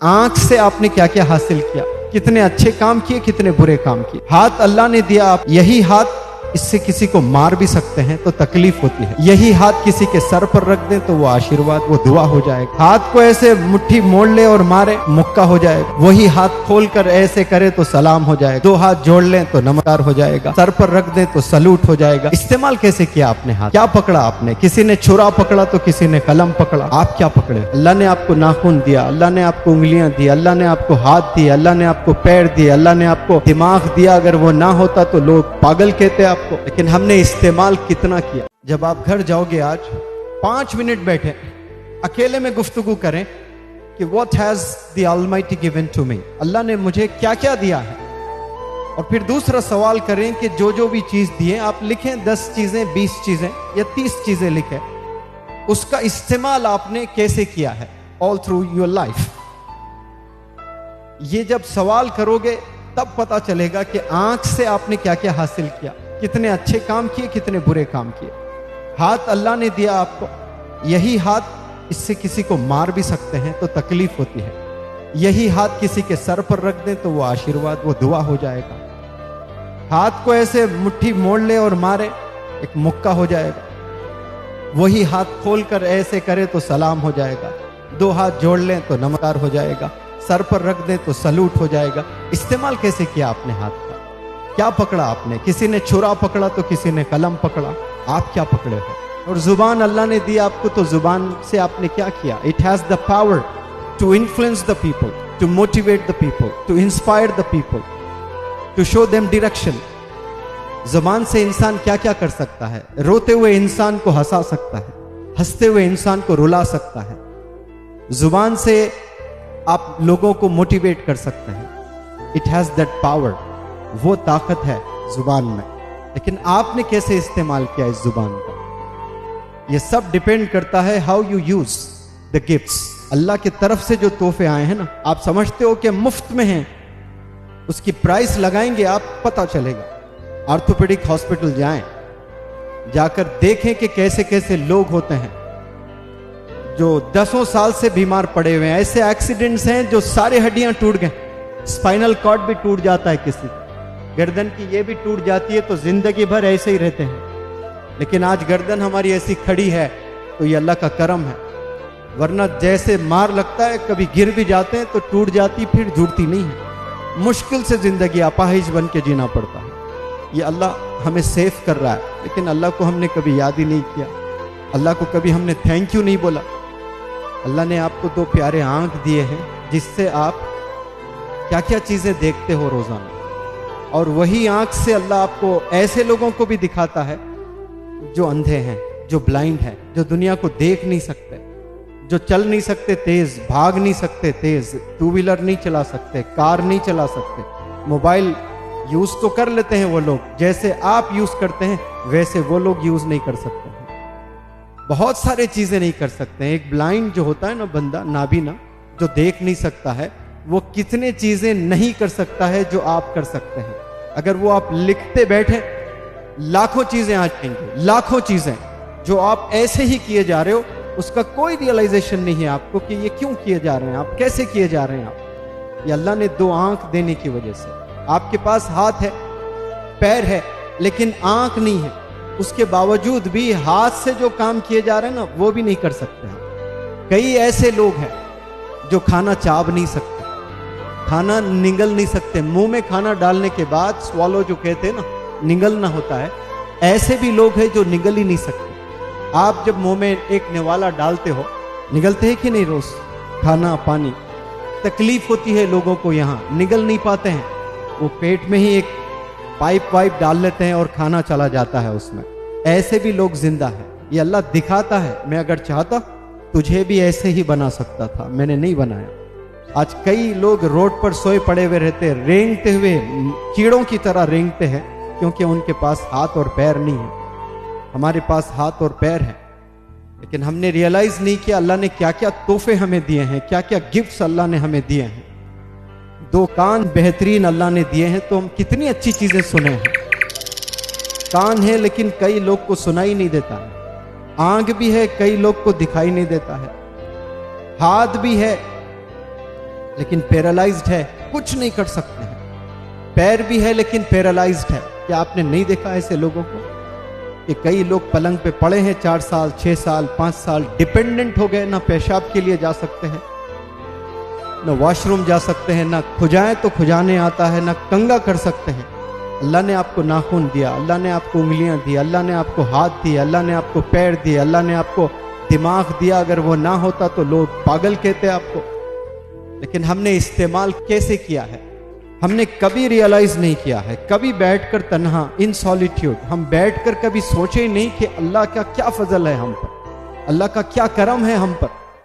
आंख से आपने क्या क्या हासिल किया, कितने अच्छे काम किए, कितने बुरे काम किए। हाथ अल्लाह ने दिया, आप यही हाथ इससे किसी को मार भी सकते हैं तो तकलीफ होती है। यही हाथ किसी के सर पर रख दें तो वो आशीर्वाद, वो दुआ हो जाएगा। हाथ को ऐसे मुट्ठी मोड़ ले और मारे, मुक्का हो जाएगा। वही हाथ खोल कर ऐसे करे तो सलाम हो जाएगा। दो हाथ जोड़ लें तो नमस्कार हो जाएगा। सर पर रख दें तो सलूट हो जाएगा। इस्तेमाल कैसे किया आपने हाथ, क्या पकड़ा आपने? किसी ने छुरा पकड़ा तो किसी ने कलम पकड़ा, आप क्या पकड़े? अल्लाह ने आपको नाखून दिया, अल्लाह ने आपको उंगलियां दी, अल्लाह ने आपको हाथ दिए, अल्लाह ने आपको पैर दिए, अल्लाह ने आपको दिमाग दिया। अगर वो ना होता तो लोग पागल कहते आपको, लेकिन हमने इस्तेमाल कितना किया। जब आप घर जाओगे, आज 5 मिनट बैठे अकेले में गुफ्तगू करें कि what has the almighty given to me, Allah ने मुझे क्या क्या दिया है। और फिर दूसरा सवाल करें कि जो जो भी चीज दिए आप लिखें, 10 चीजें, 20 चीजें या 30 चीजें लिखें, उसका इस्तेमाल आपने कैसे किया है ऑल थ्रू योर लाइफ। ये जब सवाल करोगे तब पता चलेगा कि आंख से आपने क्या क्या हासिल किया, कितने अच्छे काम किए, कितने बुरे काम किए। हाथ अल्लाह ने दिया आपको, यही हाथ इससे किसी को मार भी सकते हैं तो तकलीफ होती है। यही हाथ किसी के सर पर रख दें तो वो आशीर्वाद, वो दुआ हो जाएगा। हाथ को ऐसे मुट्ठी मोड़ ले और मारे, एक मुक्का हो जाएगा। वही हाथ खोल कर ऐसे करे तो सलाम हो जाएगा। दो हाथ जोड़ लें तो नमस्कार हो जाएगा। सर पर रख दें तो सलूट हो जाएगा। इस्तेमाल कैसे किया आपने हाथ का, क्या पकड़ा आपने? किसी ने छुरा पकड़ा तो किसी ने कलम पकड़ा, आप क्या पकड़े हो? और जुबान अल्लाह ने दी आपको, तो जुबान से आपने क्या किया? It has the power to influence the people, to motivate the people, to inspire the people, to show them direction. जुबान से इंसान क्या क्या कर सकता है? रोते हुए इंसान को हंसा सकता है, हंसते हुए इंसान को रुला सकता है। जुबान से आप लोगों को मोटिवेट कर सकते हैं। इट हैज दैट पावर, वो ताकत है जुबान में। लेकिन आपने कैसे इस्तेमाल किया इस जुबान का, ये सब डिपेंड करता है how you use the gifts. Allah की तरफ से जो तोहफे आए हैं ना, आप समझते हो कि मुफ्त में हैं, उसकी प्राइस लगाएंगे आप, पता चलेगा। ऑर्थोपेडिक हॉस्पिटल जाएं, जाकर देखें कि कैसे कैसे लोग होते हैं जो 10 साल से बीमार पड़े हुए हैं। ऐसे एक्सीडेंट्स हैं जो सारे हड्डियां टूट गए, स्पाइनल कॉर्ड भी टूट जाता है, किसी गर्दन की ये भी टूट जाती है, तो जिंदगी भर ऐसे ही रहते हैं। लेकिन आज गर्दन हमारी ऐसी खड़ी है तो ये अल्लाह का करम है, वरना जैसे मार लगता है, कभी गिर भी जाते हैं तो टूट जाती, फिर जुड़ती नहीं है। मुश्किल से जिंदगी अपाहिज बन के जीना पड़ता है। ये अल्लाह हमें सेफ कर रहा है, लेकिन अल्लाह को हमने कभी याद ही नहीं किया। अल्लाह को कभी हमने थैंक यू नहीं बोला। अल्लाह ने आपको 2 प्यारे आंख दिए हैं जिससे आप क्या क्या चीजें देखते हो रोजाना, और वही आंख से अल्लाह आपको ऐसे लोगों को भी दिखाता है जो अंधे हैं, जो ब्लाइंड हैं, जो दुनिया को देख नहीं सकते, जो चल नहीं सकते तेज, भाग नहीं सकते तेज, 2 व्हीलर नहीं चला सकते, कार नहीं चला सकते। मोबाइल यूज तो कर लेते हैं वो लोग, जैसे आप यूज करते हैं वैसे वो लोग यूज नहीं कर सकते हैं। बहुत सारे चीजें नहीं कर सकते हैं। एक ब्लाइंड जो होता है ना बंदा, नाबीना, जो देख नहीं सकता है, वो कितने चीजें नहीं कर सकता है जो आप कर सकते हैं। अगर वो आप लिखते बैठे, लाखों चीजें आ जाएंगी, लाखों चीजें जो आप ऐसे ही किए जा रहे हो, उसका कोई रियलाइजेशन नहीं है आपको कि ये क्यों किए जा रहे हैं, आप कैसे किए जा रहे हैं। आप, ये अल्लाह ने 2 आंख देने की वजह से। आपके पास हाथ है, पैर है, लेकिन आंख नहीं है, उसके बावजूद भी हाथ से जो काम किए जा रहे हैं ना, वो भी नहीं कर सकते हैं। कई ऐसे लोग हैं जो खाना चाब नहीं सकते, खाना निगल नहीं सकते, मुंह में खाना डालने के बाद स्वॉलो जो कहते हैं ना, निगलना होता है, ऐसे भी लोग हैं जो निगल ही नहीं सकते। आप जब मुंह में एक निवाला डालते हो, निगलते हैं कि नहीं रोज खाना पानी? तकलीफ होती है लोगों को, यहाँ निगल नहीं पाते हैं, वो पेट में ही एक पाइप वाइप डाल लेते हैं और खाना चला जाता है उसमें। ऐसे भी लोग जिंदा है। ये अल्लाह दिखाता है, मैं अगर चाहता तुझे भी ऐसे ही बना सकता था, मैंने नहीं बनाया। आज कई लोग रोड पर सोए पड़े हुए रहते हैं, रेंगते हुए कीड़ों की तरह रेंगते हैं, क्योंकि उनके पास हाथ और पैर नहीं है। हमारे पास हाथ और पैर है, लेकिन हमने रियलाइज नहीं किया अल्लाह ने क्या क्या तोहफे हमें दिए हैं, क्या क्या गिफ्ट्स अल्लाह ने हमें दिए हैं। 2 कान बेहतरीन अल्लाह ने दिए हैं, तो हम कितनी अच्छी चीजें सुने हैं। कान है लेकिन कई लोग को सुनाई नहीं देता है, आंख भी है, कई लोग को दिखाई नहीं देता है, हाथ भी है, लेकिन पैरालाइज्ड है, कुछ नहीं कर सकते हैं। पैर भी है लेकिन पैरालाइज्ड है। क्या आपने नहीं देखा ऐसे लोगों को कि कई लोग पलंग पे पड़े हैं 4 साल 6 साल 5 साल, डिपेंडेंट हो गए, ना पेशाब के लिए जा सकते हैं, ना वॉशरूम जा सकते हैं, ना खुजाएं तो खुजाने आता है, ना कंगा कर सकते हैं। अल्लाह ने आपको नाखून दिया, अल्लाह ने आपको उंगलियां दी, अल्लाह ने आपको हाथ दिए, अल्लाह ने आपको पैर दिए, अल्लाह ने आपको दिमाग दिया। अगर वो ना होता तो लोग पागल कहते आपको। लेकिन हमने इस्तेमाल कैसे किया है, हमने कभी रियलाइज नहीं किया है। कभी बैठकर तन्हा इन सॉलिट्यूड हम बैठकर कभी सोचे ही नहीं कि अल्लाह का क्या फजल है हम पर, अल्लाह का क्या करम है हम पर।